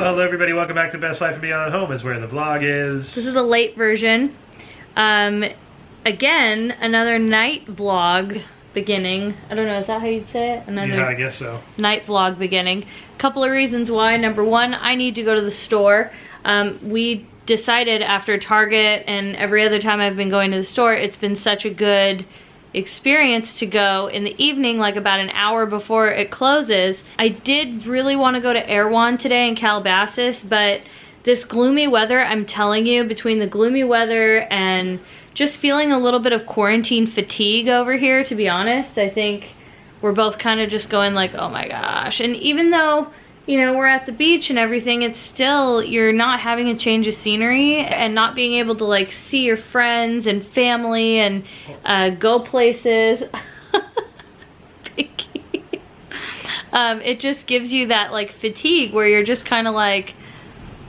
Hello everybody, welcome back to Best Life and Beyond Home is where the vlog is. This is a late version. Again, another night vlog beginning. I don't know, is that how you'd say it? Yeah, I guess so. Night vlog beginning. Couple of reasons why. Number one, I need to go to the store. We decided after Target and every other time I've been going to the store, it's been such a good experience to go in the evening, like about an hour before it closes. I did really want to go to Erewhon today in Calabasas, but this gloomy weather, I'm telling you, between the gloomy weather and just feeling a little bit of quarantine fatigue over here, to be honest, I think we're both kind of just going like, oh my gosh. And even though, you know, we're at the beach and everything, it's still, you're not having a change of scenery and not being able to like see your friends and family and go places. It just gives you that like fatigue where you're just kind of like,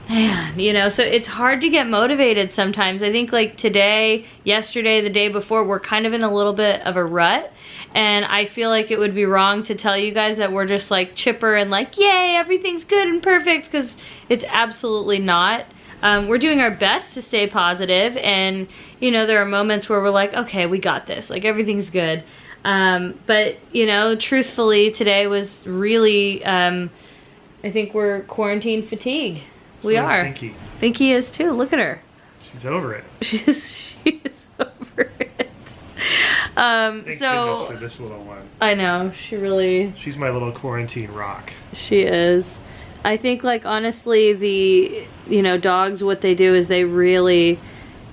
man, you know, so it's hard to get motivated sometimes. I think like today, yesterday, the day before, we're kind of in a little bit of a rut. And I feel like it would be wrong to tell you guys that we're just like chipper and like, yay, everything's good and perfect, because it's absolutely not. We're doing our best to stay positive, and you know, there are moments where we're like, okay, we got this, like everything's good. But you know, truthfully, today was really, I think we're quarantine fatigue. We are. Pinky. Pinky is too, look at her. She's over it. She is over it. Thank so goodness for this little one. I know, She's my little quarantine rock. She is. I think like honestly the, you know, dogs, what they do is they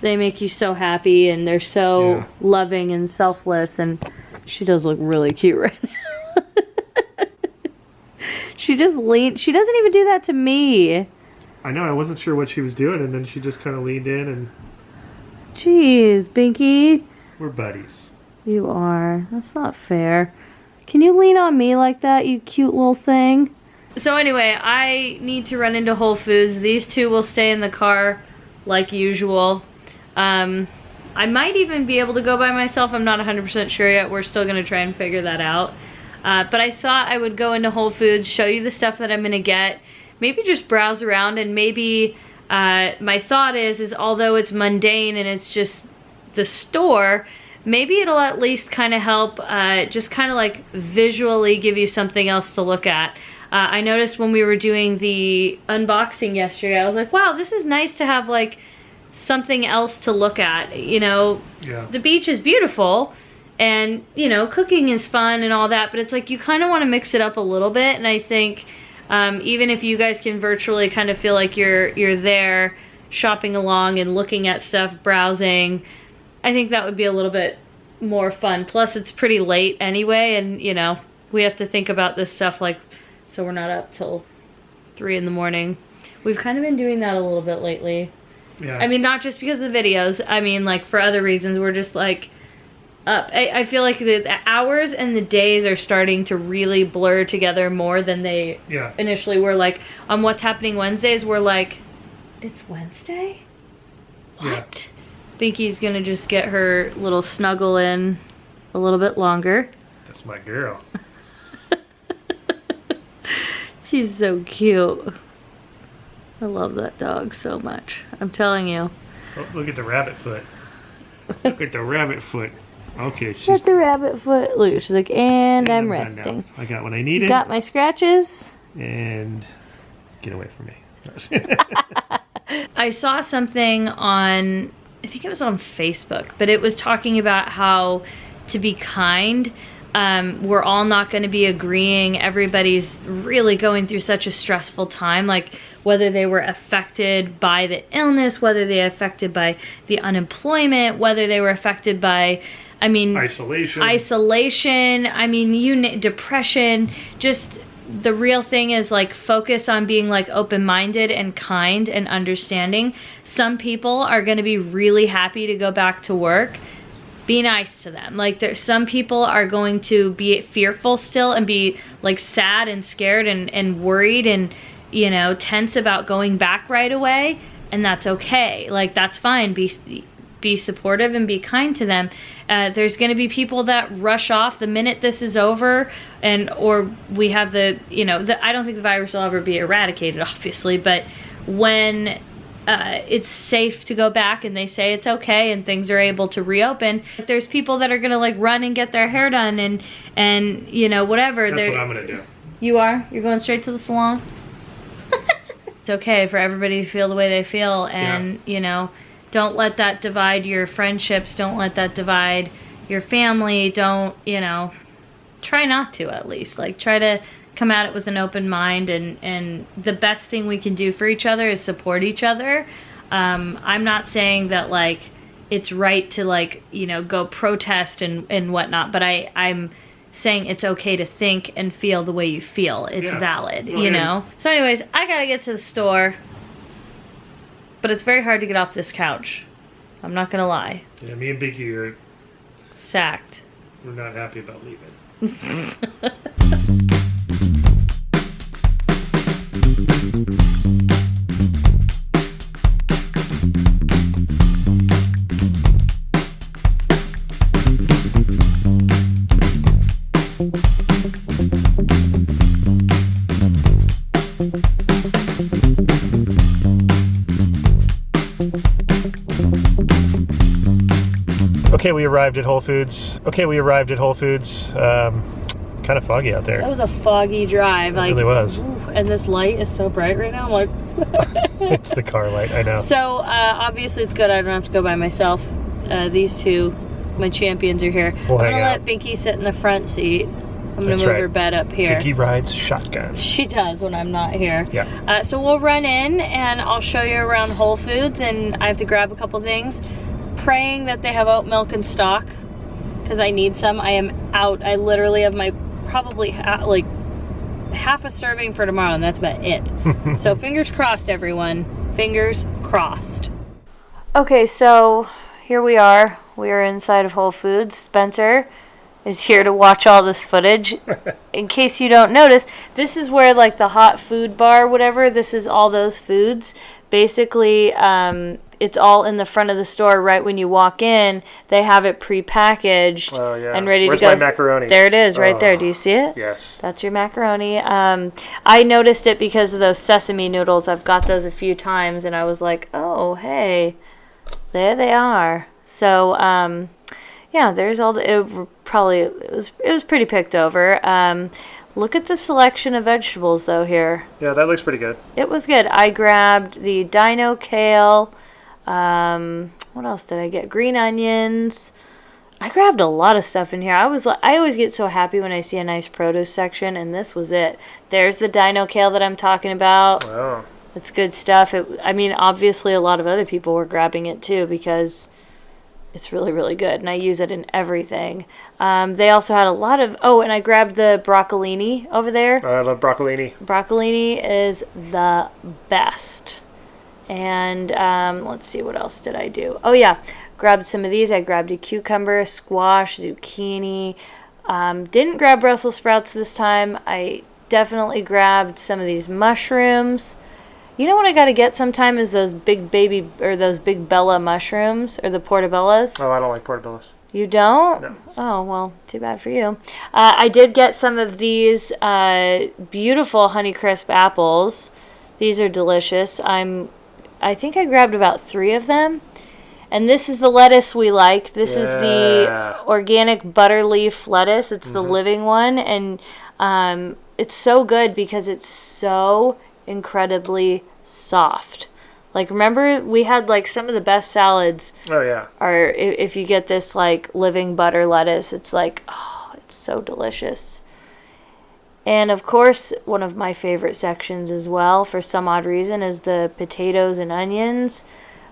make you so happy, and they're so loving and selfless, and she does look really cute right now. She doesn't even do that to me. I know, I wasn't sure what she was doing, and then she just kind of leaned in and... Jeez, Binky. We're buddies. You are. That's not fair. Can you lean on me like that, you cute little thing? So anyway, I need to run into Whole Foods. These two will stay in the car like usual. I might even be able to go by myself. I'm not 100% sure yet. We're still going to try and figure that out. But I thought I would go into Whole Foods, show you the stuff that I'm going to get. Maybe just browse around, and maybe my thought is although it's mundane and it's just the store, maybe it'll at least kind of help just kind of like visually give you something else to look at. I noticed when we were doing the unboxing yesterday, I was like, wow, this is nice to have like something else to look at. You know, the beach is beautiful and, you know, cooking is fun and all that, but it's like you kind of want to mix it up a little bit. And I think even if you guys can virtually kind of feel like you're there shopping along and looking at stuff, browsing, I think that would be a little bit more fun. Plus it's pretty late anyway, and you know, we have to think about this stuff like, so we're not up till 3 in the morning. We've kind of been doing that a little bit lately. Yeah. I mean, not just because of the videos, I mean like for other reasons, we're just like up. I feel like the hours and the days are starting to really blur together more than they initially were. Like on What's Happening Wednesdays, we're like, it's Wednesday? What? Binky's gonna just get her little snuggle in a little bit longer. That's my girl. She's so cute. I love that dog so much. I'm telling you. Oh, look at the rabbit foot. Look at the rabbit foot. Okay, she's got the rabbit foot. Look, she's like, and I'm resting. I got what I needed. Got my scratches. And get away from me. I saw something on, I think it was on Facebook, but it was talking about how to be kind. We're all not going to be agreeing. Everybody's really going through such a stressful time, like whether they were affected by the illness, whether they were affected by the unemployment, whether they were affected by, I mean, isolation, I mean, depression. Just the real thing is like focus on being like open-minded and kind and understanding. Some people are going to be really happy to go back to work. Be nice to them. Like there's some people are going to be fearful still and be like sad and scared and worried and, you know, tense about going back right away, and that's okay. Like that's fine. be supportive and be kind to them. There's going to be people that rush off the minute this is over, or we have the, I don't think the virus will ever be eradicated, obviously, but when it's safe to go back and they say it's okay and things are able to reopen, there's people that are going to like run and get their hair done and whatever. That's what I'm going to do. You are? You're going straight to the salon? It's okay for everybody to feel the way they feel, and don't let that divide your friendships, don't let that divide your family, don't, try not to, at least. Like, try to come at it with an open mind, and the best thing we can do for each other is support each other. I'm not saying that, like, it's right to, like, go protest and whatnot, but I'm saying it's okay to think and feel the way you feel. It's valid, So anyways, I gotta get to the store, but it's very hard to get off this couch. I'm not gonna lie. Yeah, me and Biggie are sacked. We're not happy about leaving. Okay, we arrived at Whole Foods. Kind of foggy out there. That was a foggy drive. It really was. Oof, and this light is so bright right now. I'm like... It's the car light, I know. So, obviously it's good I don't have to go by myself. These two, my champions, are here. I'm going to let Binky sit in the front seat. I'm going to move her bed up here. Binky rides shotgun. She does when I'm not here. Yeah. So we'll run in and I'll show you around Whole Foods, and I have to grab a couple things. Praying that they have oat milk in stock, because I need some. I am out. I literally have my probably like half a serving for tomorrow, and that's about it. So fingers crossed, everyone. Fingers crossed. Okay, so here we are. We are inside of Whole Foods. Spencer is here to watch all this footage. In case you don't notice, this is where, like, the hot food bar, whatever, this is all those foods. Basically, it's all in the front of the store right when you walk in. They have it pre-packaged and ready to go. Where's my macaroni? There it is, right there. Do you see it? Yes. That's your macaroni. I noticed it because of those sesame noodles. I've got those a few times, and I was like, oh, hey, there they are. So, yeah, there's all the. It was pretty picked over. Look at the selection of vegetables, though, here. Yeah, that looks pretty good. It was good. I grabbed the dino kale. What else did I get? Green onions. I grabbed a lot of stuff in here. I always get so happy when I see a nice produce section, and this was it. There's the dino kale that I'm talking about. Wow. It's good stuff. Obviously a lot of other people were grabbing it too, because it's really, really good, and I use it in everything. They also had a lot of... Oh, and I grabbed the broccolini over there. I love broccolini. Broccolini is the best. And let's see, what else did I do? Oh, yeah. Grabbed some of these. I grabbed a cucumber, squash, zucchini. Didn't grab Brussels sprouts this time. I definitely grabbed some of these mushrooms. You know what I got to get sometime is those big big Bella mushrooms, or the portobellas. Oh, I don't like portobellas. You don't? No. Oh, well, too bad for you. I did get some of these beautiful Honeycrisp apples. These are delicious. I think I grabbed about 3 of them. And this is the lettuce we like. This is the organic butter leaf lettuce. It's the living one. And it's so good because it's so incredibly soft. Like, remember, we had, like, some of the best salads. Oh, yeah. Or if you get this, like, living butter lettuce, it's like, oh, it's so delicious. And, of course, one of my favorite sections as well, for some odd reason, is the potatoes and onions.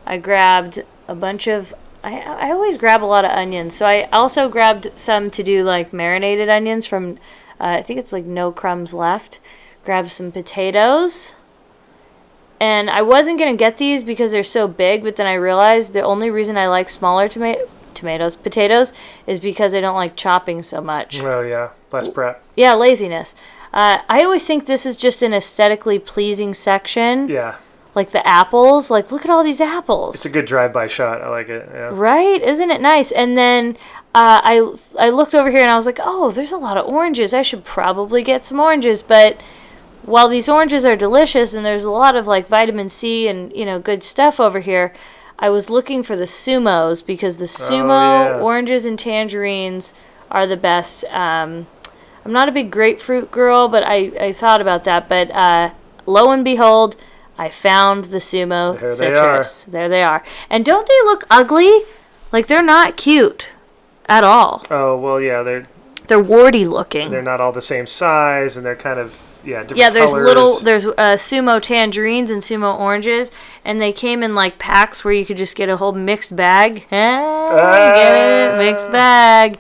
I grabbed a bunch of... I always grab a lot of onions. So I also grabbed some to do, like, marinated onions from... I think it's, like, No Crumbs Left. Grabbed some potatoes. And I wasn't going to get these because they're so big, but then I realized the only reason I like smaller potatoes, is because I don't like chopping so much. Oh, yeah. Less prep. Yeah, laziness. I always think this is just an aesthetically pleasing section. Yeah. like the apples. Like, look at all these apples. It's a good drive-by shot. I like it. Yeah. Right? Isn't it nice? And then I looked over here and I was like, oh, there's a lot of oranges. I should probably get some oranges. But while these oranges are delicious and there's a lot of like vitamin C and, you know, good stuff over here, I was looking for the Sumos because the Sumo oranges and tangerines are the best. I'm not a big grapefruit girl, but I thought about that. But lo and behold, I found the Sumo citrus. There they are. And don't they look ugly? Like, they're not cute at all. Oh, well, yeah, they're warty looking. They're not all the same size, and they're kind of, different there's Sumo tangerines and Sumo oranges, and they came in, like, packs where you could just get a whole mixed bag. Get it? Mixed bag.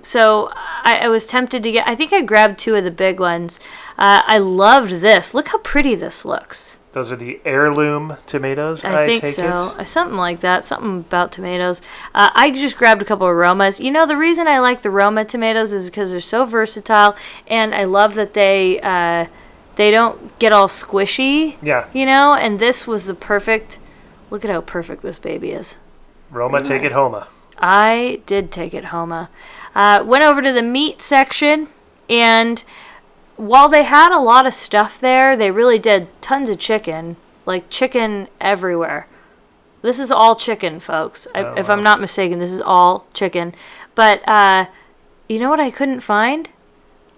So I was tempted to I think I grabbed 2 of the big ones. I loved this. Look how pretty this looks. Those are the heirloom tomatoes, I think so. Something like that. Something about tomatoes. I just grabbed a couple of Romas. You know, the reason I like the Roma tomatoes is because they're so versatile, and I love that they don't get all squishy. Yeah. You know, and this was the perfect. Look at how perfect this baby is. Roma, take it home. I did take it home. Went over to the meat section, and while they had a lot of stuff there, they really did tons of chicken. Like, chicken everywhere. This is all chicken, folks. If I'm not mistaken, this is all chicken. But, you know what I couldn't find?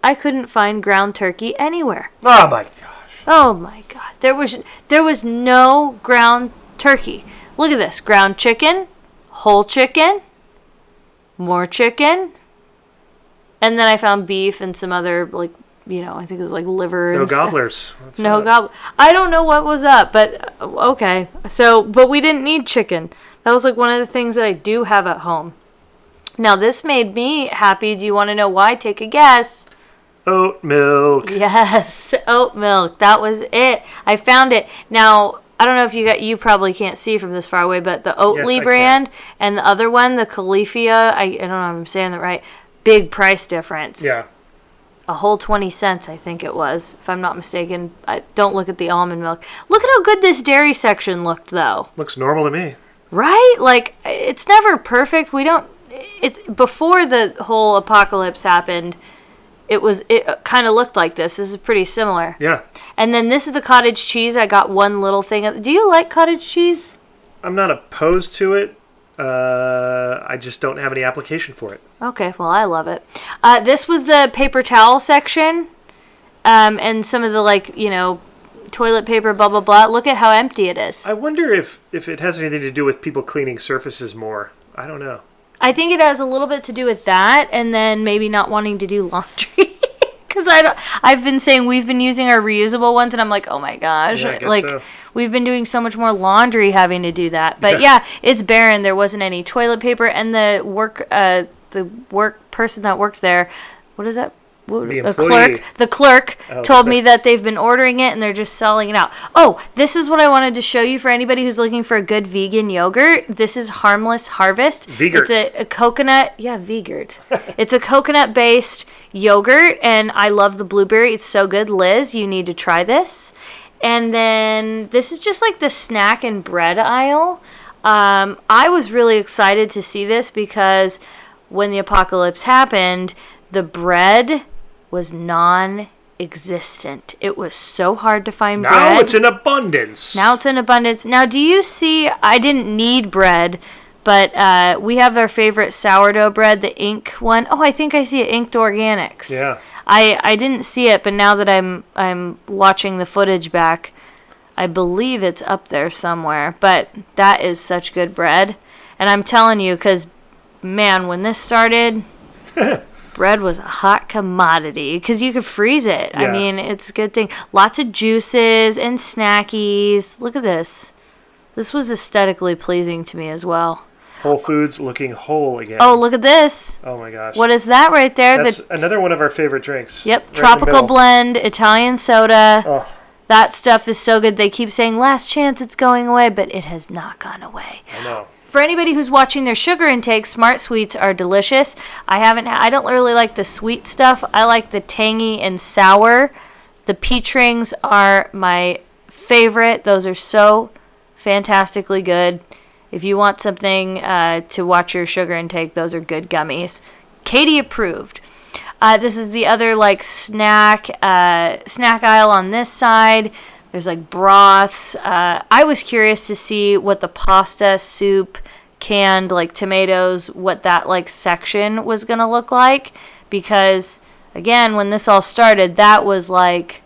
I couldn't find ground turkey anywhere. Oh, my gosh. Oh, my God. There was no ground turkey. Look at this. Ground chicken, whole chicken, more chicken. And then I found beef and some other, like, you know, I think it was like liver and gobblers. No gobblers. I don't know what was up, but okay. So, but we didn't need chicken. That was like one of the things that I do have at home. Now, this made me happy. Do you want to know why? Take a guess. Oat milk. Yes, oat milk. That was it. I found it. Now, I don't know if you probably can't see from this far away, but the Oatly brand and the other one, the Califia, I don't know if I'm saying that right, big price difference. Yeah. A whole 20 cents, I think it was, if I'm not mistaken. Don't look at the almond milk. Look at how good this dairy section looked, though. Looks normal to me. Right? Like, it's never perfect. It's before the whole apocalypse happened, it kind of looked like this. This is pretty similar. Yeah. And then this is the cottage cheese. I got one little thing. Do you like cottage cheese? I'm not opposed to it. I just don't have any application for it. Okay, well, I love it. This was the paper towel section, and some of the, like, you know, toilet paper, blah, blah, blah. Look at how empty it is. I wonder if it has anything to do with people cleaning surfaces more. I don't know. I think it has a little bit to do with that, and then maybe not wanting to do laundry. Because I've been saying we've been using our reusable ones, and I'm like, oh my gosh, yeah, like so. We've been doing so much more laundry having to do that. But yeah, it's barren. There wasn't any toilet paper, and the work person that worked there, what is that? The clerk told me that they've been ordering it and they're just selling it out. Oh, this is what I wanted to show you for anybody who's looking for a good vegan yogurt. This is Harmless Harvest. Vegurt. It's a coconut. Yeah, Vegurt. It's a coconut-based yogurt, and I love the blueberry. It's so good. Liz, you need to try this. And then this is just like the snack and bread aisle. I was really excited to see this because when the apocalypse happened, the bread was non-existent. It was so hard to find bread. Now it's in abundance. Now, do you see, I didn't need bread, but we have our favorite sourdough bread, the Ink one. Oh, I think I see it, Inked Organics. Yeah. I didn't see it, but now that I'm watching the footage back, I believe it's up there somewhere. But that is such good bread. And I'm telling you, because, man, when this started... bread was a hot commodity because you could freeze it. Yeah. I mean, it's a good thing. Lots of juices and snackies. Look at this. This was aesthetically pleasing to me as well. Whole Foods looking whole again. Oh, look at this. Oh, my gosh. What is that right there? That's another one of our favorite drinks. Yep. Right Tropical blend, Italian soda. Oh. That stuff is so good. They keep saying, last chance, it's going away, but it has not gone away. I know. For anybody who's watching their sugar intake, Smart Sweets are delicious. I don't really like the sweet stuff. I like the tangy and sour. The peach rings are my favorite. Those are so fantastically good. If you want something to watch your sugar intake, those are good gummies. Katie approved. This is the other like snack aisle on this side. There's like broths. I was curious to see what the pasta, soup, canned like tomatoes, what that like section was gonna look like, because again, when this all started, that was like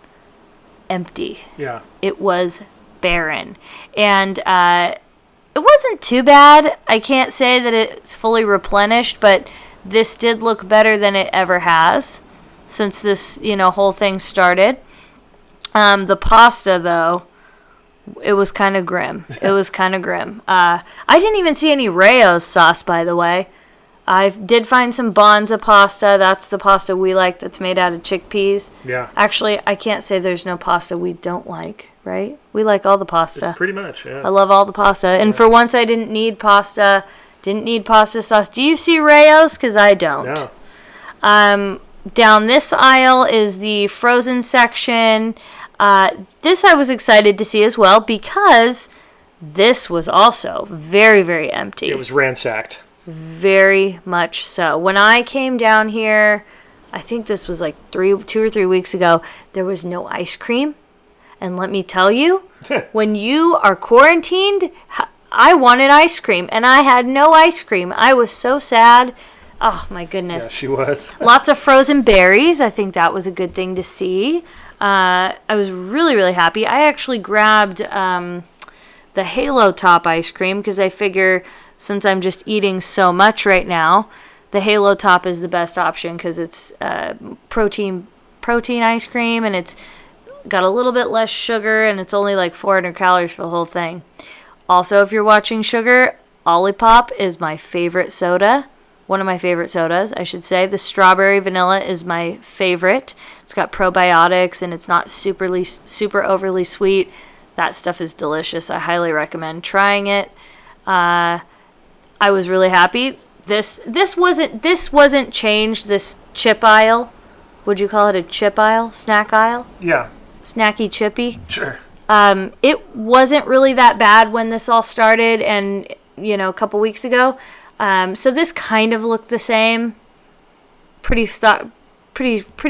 empty. Yeah. It was barren, and it wasn't too bad. I can't say that it's fully replenished, but this did look better than it ever has since this, whole thing started. The pasta, though, it was kind of grim. It was kind of grim. I didn't even see any Rayo's sauce, by the way. I did find some Bonza pasta. That's the pasta we like that's made out of chickpeas. Yeah. Actually, I can't say there's no pasta we don't like, right? We like all the pasta. Pretty much, yeah. I love all the pasta. And for once, I didn't need pasta. Didn't need pasta sauce. Do you see Rayo's? Because I don't. No. Down this aisle is the frozen section. This I was excited to see as well because this was also very, very empty. It was ransacked. Very much so. When I came down here, I think this was like 2 or 3 weeks ago, there was no ice cream. And let me tell you, when you are quarantined, I wanted ice cream, and I had no ice cream. I was so sad. Oh, my goodness. Yeah, she was. Lots of frozen berries. I think that was a good thing to see. I was really, really happy. I actually grabbed the Halo Top ice cream because I figure since I'm just eating so much right now, the Halo Top is the best option because it's protein ice cream, and it's got a little bit less sugar, and it's only like 400 calories for the whole thing. Also, if you're watching sugar, Olipop is my favorite soda. One of my favorite sodas, I should say. The strawberry vanilla is my favorite. It's got probiotics, and it's not super overly sweet. That stuff is delicious. I highly recommend trying it. I was really happy. This wasn't changed. This chip aisle. Would you call it a chip aisle? Snack aisle? Yeah. Snacky chippy? Sure. It wasn't really that bad when this all started, and a couple weeks ago. So this kind of looked the same. Pretty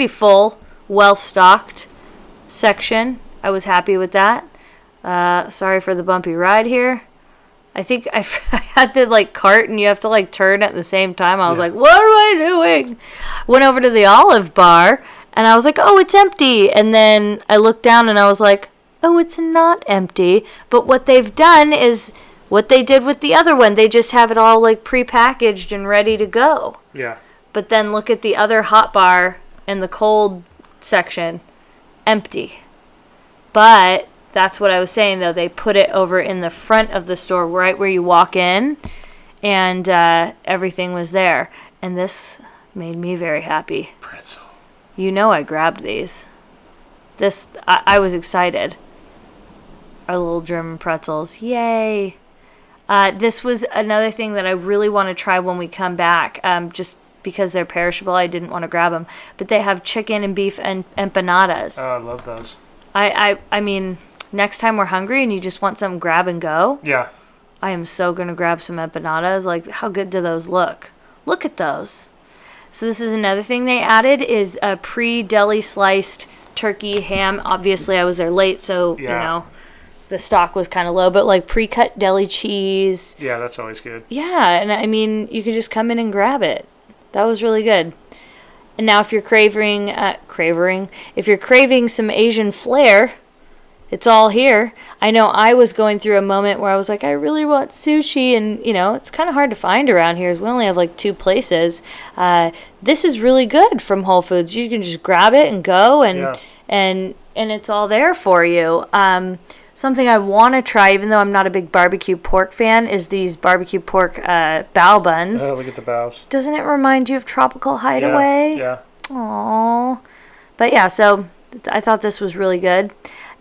full, well stocked section. I was happy with that. Sorry for the bumpy ride here. I think I had the cart, and you have to turn at the same time. I was like, what am I doing? Went over to the Olive Bar, and I was like, oh, it's empty. And then I looked down, and I was like, oh, it's not empty. But what they've done is what they did with the other one. They just have it all pre-packaged and ready to go. Yeah. But then look at the other hot bar in the cold section. Empty. But that's what I was saying, though. They put it over in the front of the store, right where you walk in, and everything was there. And this made me very happy. Pretzel. I grabbed these. I was excited. Our little German pretzels. Yay. This was another thing that I really want to try when we come back. Just because they're perishable, I didn't want to grab them. But they have chicken and beef and empanadas. Oh, I love those. I mean, next time we're hungry and you just want some grab and go. Yeah. I am so going to grab some empanadas. How good do those look? Look at those. So this is another thing they added is a pre-deli sliced turkey ham. Obviously, I was there late, so, the stock was kind of low. But, pre-cut deli cheese. Yeah, that's always good. Yeah, and, I mean, you could just come in and grab it. That was really good. And now if you're craving some Asian flair, it's all here. I know I was going through a moment where I was like, I really want sushi, and it's kind of hard to find around here. We only have 2 places. This is really good from Whole Foods. You can just grab it and go, and it's all there for you. Something I want to try, even though I'm not a big barbecue pork fan, is these barbecue pork bao buns. Oh, look at the baos. Doesn't it remind you of Tropical Hideaway? Yeah. Aww. But yeah, so I thought this was really good.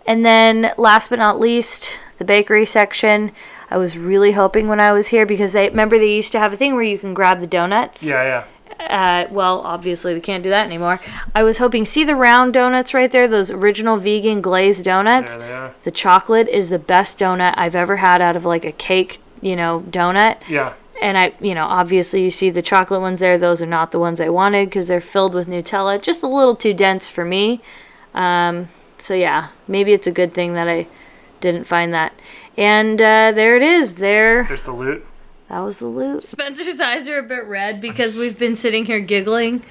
And then last but not least, the bakery section. I was really hoping when I was here because they used to have a thing where you can grab the donuts. Yeah. Well, obviously they can't do that anymore. I was hoping, see the round donuts right there, those original vegan glazed donuts? There they are. The chocolate is the best donut I've ever had out of like a cake, donut. Yeah. And obviously you see the chocolate ones there. Those are not the ones I wanted because they're filled with Nutella. Just a little too dense for me. So yeah, maybe it's a good thing that I didn't find that. And there it is. There's the loot. That was the loot. Spencer's eyes are a bit red because we've been sitting here giggling,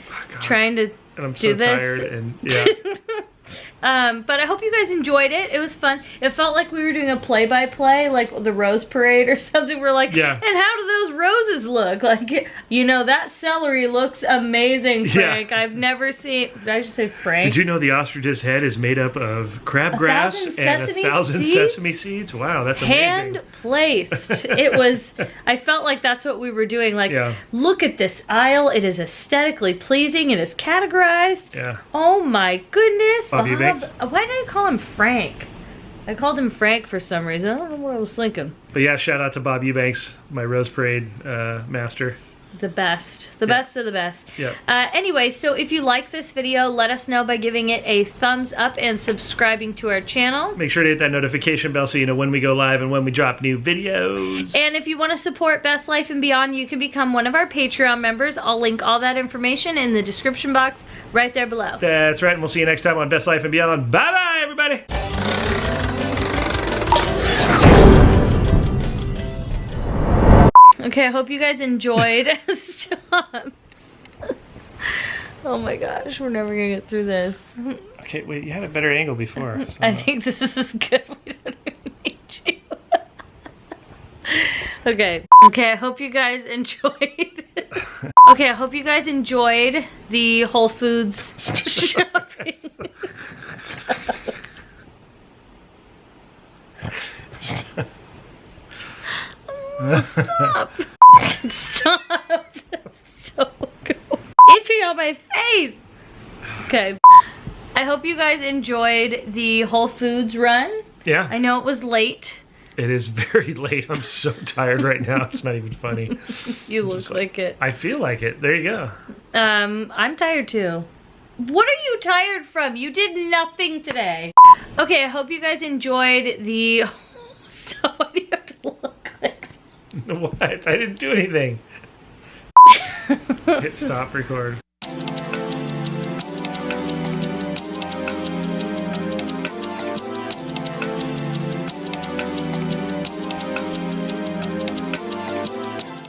trying to and I'm do so this. tired and yeah. But I hope you guys enjoyed it. It was fun. It felt like we were doing a play-by-play, like the rose parade or something. We're like, yeah. And how do those roses look? Like, that celery looks amazing, Frank. Yeah. I've never seen, did I just say Frank? Did you know the ostrich's head is made up of crabgrass and 1,000 sesame seeds? Wow, that's amazing. Hand placed. It was, I felt like that's what we were doing. Like, look at this aisle. It is aesthetically pleasing. It is categorized. Yeah. Oh my goodness. Bob Eubanks? Why did I call him Frank? I called him Frank for some reason. I don't know what I was thinking. But yeah, shout out to Bob Eubanks, my Rose Parade master. The best. The best of the best. Yeah. Anyway, so if you like this video, let us know by giving it a thumbs up and subscribing to our channel. Make sure to hit that notification bell so you know when we go live and when we drop new videos. And if you want to support Best Life and Beyond, you can become one of our Patreon members. I'll link all that information in the description box right there below. That's right, and we'll see you next time on Best Life and Beyond. Bye-bye, everybody! Okay, I hope you guys enjoyed. Stop. Oh my gosh, we're never gonna get through this. Okay, wait, you had a better angle before. So. I think this is good. We don't even need you. Okay. Okay, I hope you guys enjoyed. Okay, I hope you guys enjoyed the Whole Foods shopping. Stop. Stop. So cool. Itchy on my face. Okay. I hope you guys enjoyed the Whole Foods run. Yeah. I know it was late. It is very late. I'm so tired right now. It's not even funny. You look like it. I feel like it. There you go. I'm tired too. What are you tired from? You did nothing today. Okay, I hope you guys enjoyed the... Stop, why do you have to look like What? I didn't do anything. Hit stop record.